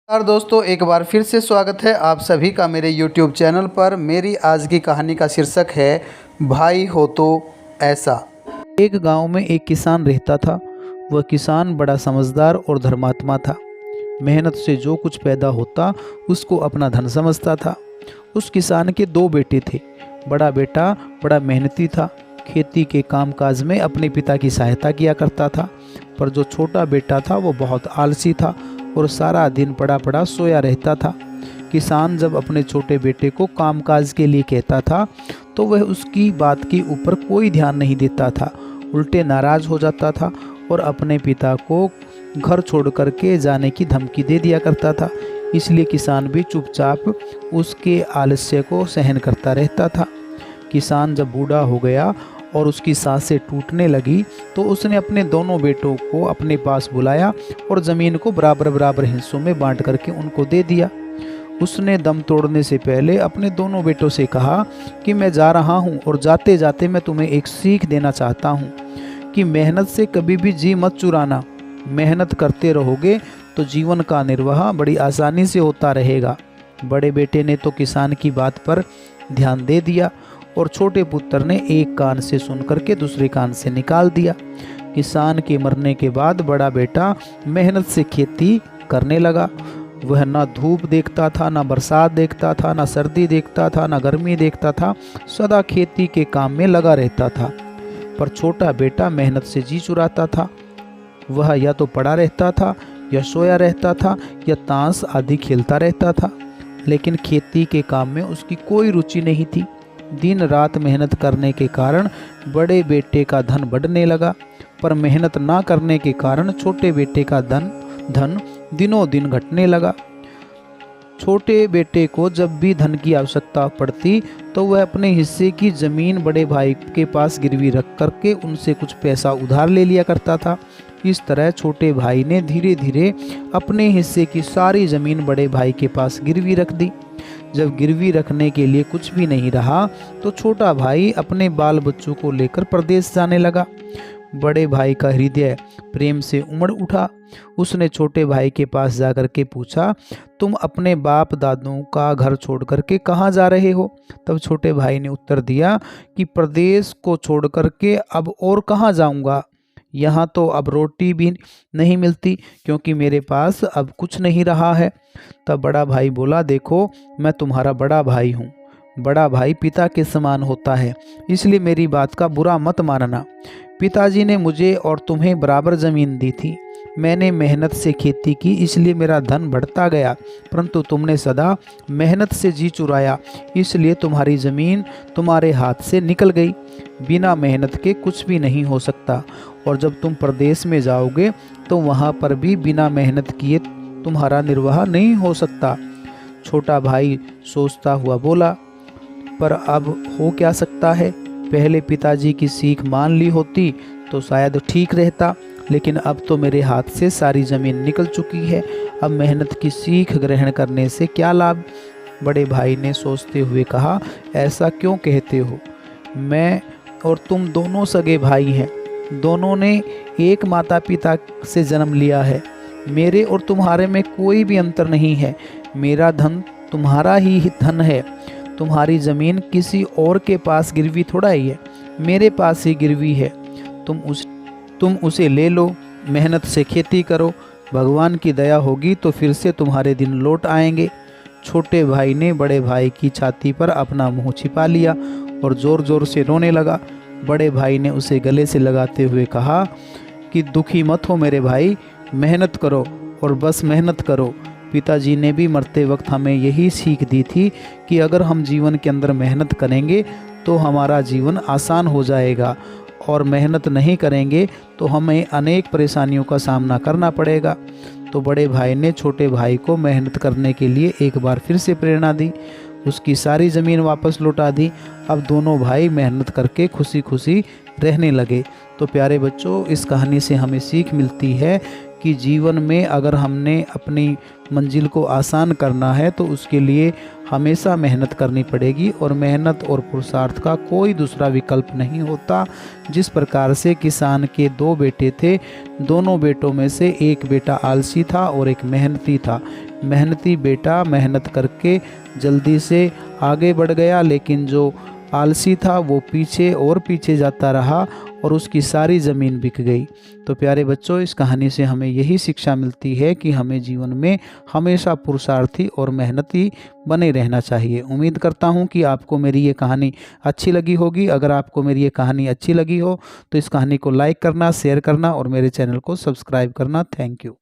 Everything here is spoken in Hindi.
नमस्कार दोस्तों, एक बार फिर से स्वागत है आप सभी का मेरे YouTube चैनल पर। मेरी आज की कहानी का शीर्षक है भाई हो तो ऐसा। एक गांव में एक किसान रहता था। वह किसान बड़ा समझदार और धर्मात्मा था। मेहनत से जो कुछ पैदा होता उसको अपना धन समझता था। उस किसान के दो बेटे थे। बड़ा बेटा बड़ा मेहनती था, खेती के कामकाज में अपने पिता की सहायता किया करता था। पर जो छोटा बेटा था वो बहुत आलसी था और सारा दिन पड़ा पड़ा सोया रहता था। किसान जब अपने छोटे बेटे को कामकाज के लिए कहता था तो वह उसकी बात के ऊपर कोई ध्यान नहीं देता था, उल्टे नाराज हो जाता था और अपने पिता को घर छोड़ करके जाने की धमकी दे दिया करता था। इसलिए किसान भी चुपचाप उसके आलस्य को सहन करता रहता था। किसान जब बूढ़ा हो गया और उसकी सांसें टूटने लगी तो उसने अपने दोनों बेटों को अपने पास बुलाया और ज़मीन को बराबर बराबर हिस्सों में बांट करके उनको दे दिया। उसने दम तोड़ने से पहले अपने दोनों बेटों से कहा कि मैं जा रहा हूँ और जाते जाते मैं तुम्हें एक सीख देना चाहता हूँ कि मेहनत से कभी भी जी मत चुराना। मेहनत करते रहोगे तो जीवन का निर्वाह बड़ी आसानी से होता रहेगा। बड़े बेटे ने तो किसान की बात पर ध्यान दे दिया और छोटे पुत्र ने एक कान से सुन करके दूसरे कान से निकाल दिया। किसान के मरने के बाद बड़ा बेटा मेहनत से खेती करने लगा। वह ना धूप देखता था, ना बरसात देखता था, ना सर्दी देखता था, ना गर्मी देखता था, सदा खेती के काम में लगा रहता था। पर छोटा बेटा मेहनत से जी चुराता था। वह या तो पड़ा रहता था, या सोया रहता था, या ताश आदि खेलता रहता था, लेकिन खेती के काम में उसकी कोई रुचि नहीं थी। दिन रात मेहनत करने के कारण बड़े बेटे का धन बढ़ने लगा, पर मेहनत ना करने के कारण छोटे बेटे का धन दिनों दिन घटने लगा। छोटे बेटे को जब भी धन की आवश्यकता पड़ती तो वह अपने हिस्से की जमीन बड़े भाई के पास गिरवी रख करके उनसे कुछ पैसा उधार ले लिया करता था। इस तरह छोटे भाई ने धीरे धीरे अपने हिस्से की सारी जमीन बड़े भाई के पास गिरवी रख दी। जब गिरवी रखने के लिए कुछ भी नहीं रहा तो छोटा भाई अपने बाल बच्चों को लेकर परदेश जाने लगा। बड़े भाई का हृदय प्रेम से उमड़ उठा। उसने छोटे भाई के पास जाकर के पूछा, तुम अपने बाप दादों का घर छोड़ करके कहाँ जा रहे हो? तब छोटे भाई ने उत्तर दिया कि प्रदेश को छोड़ करके अब और कहाँ जाऊँगा, यहाँ तो अब रोटी भी नहीं मिलती क्योंकि मेरे पास अब कुछ नहीं रहा है। तब बड़ा भाई बोला, देखो मैं तुम्हारा बड़ा भाई हूँ। बड़ा भाई पिता के समान होता है, इसलिए मेरी बात का बुरा मत मानना। पिताजी ने मुझे और तुम्हें बराबर ज़मीन दी थी। मैंने मेहनत से खेती की इसलिए मेरा धन बढ़ता गया, परंतु तुमने सदा मेहनत से जी चुराया, इसलिए तुम्हारी ज़मीन तुम्हारे हाथ से निकल गई। बिना मेहनत के कुछ भी नहीं हो सकता, और जब तुम प्रदेश में जाओगे तो वहाँ पर भी बिना मेहनत किए तुम्हारा निर्वाह नहीं हो सकता। छोटा भाई सोचता हुआ बोला, पर अब हो क्या सकता है? पहले पिताजी की सीख मान ली होती तो शायद ठीक रहता, लेकिन अब तो मेरे हाथ से सारी ज़मीन निकल चुकी है। अब मेहनत की सीख ग्रहण करने से क्या लाभ? बड़े भाई ने सोचते हुए कहा, ऐसा क्यों कहते हो? मैं और तुम दोनों सगे भाई हैं। दोनों ने एक माता पिता से जन्म लिया है। मेरे और तुम्हारे में कोई भी अंतर नहीं है। मेरा धन तुम्हारा ही धन है। तुम्हारी ज़मीन किसी और के पास गिरवी थोड़ा ही है, मेरे पास ही गिरवी है। तुम उसे ले लो, मेहनत से खेती करो, भगवान की दया होगी तो फिर से तुम्हारे दिन लौट आएंगे। छोटे भाई ने बड़े भाई की छाती पर अपना मुंह छिपा लिया और ज़ोर ज़ोर से रोने लगा। बड़े भाई ने उसे गले से लगाते हुए कहा कि दुखी मत हो मेरे भाई, मेहनत करो और बस मेहनत करो। पिताजी ने भी मरते वक्त हमें यही सीख दी थी कि अगर हम जीवन के अंदर मेहनत करेंगे तो हमारा जीवन आसान हो जाएगा, और मेहनत नहीं करेंगे तो हमें अनेक परेशानियों का सामना करना पड़ेगा। तो बड़े भाई ने छोटे भाई को मेहनत करने के लिए एक बार फिर से प्रेरणा दी, उसकी सारी ज़मीन वापस लौटा दी। अब दोनों भाई मेहनत करके खुशी खुशी रहने लगे। तो प्यारे बच्चों, इस कहानी से हमें सीख मिलती है कि जीवन में अगर हमने अपनी मंजिल को आसान करना है तो उसके लिए हमेशा मेहनत करनी पड़ेगी, और मेहनत और पुरुषार्थ का कोई दूसरा विकल्प नहीं होता। जिस प्रकार से किसान के दो बेटे थे, दोनों बेटों में से एक बेटा आलसी था और एक मेहनती था। मेहनती बेटा मेहनत करके जल्दी से आगे बढ़ गया, लेकिन जो आलसी था वो पीछे और पीछे जाता रहा और उसकी सारी ज़मीन बिक गई। तो प्यारे बच्चों, इस कहानी से हमें यही शिक्षा मिलती है कि हमें जीवन में हमेशा पुरुषार्थी और मेहनती बने रहना चाहिए। उम्मीद करता हूँ कि आपको मेरी ये कहानी अच्छी लगी होगी। अगर आपको मेरी ये कहानी अच्छी लगी हो तो इस कहानी को लाइक करना, शेयर करना और मेरे चैनल को सब्सक्राइब करना। Thank you.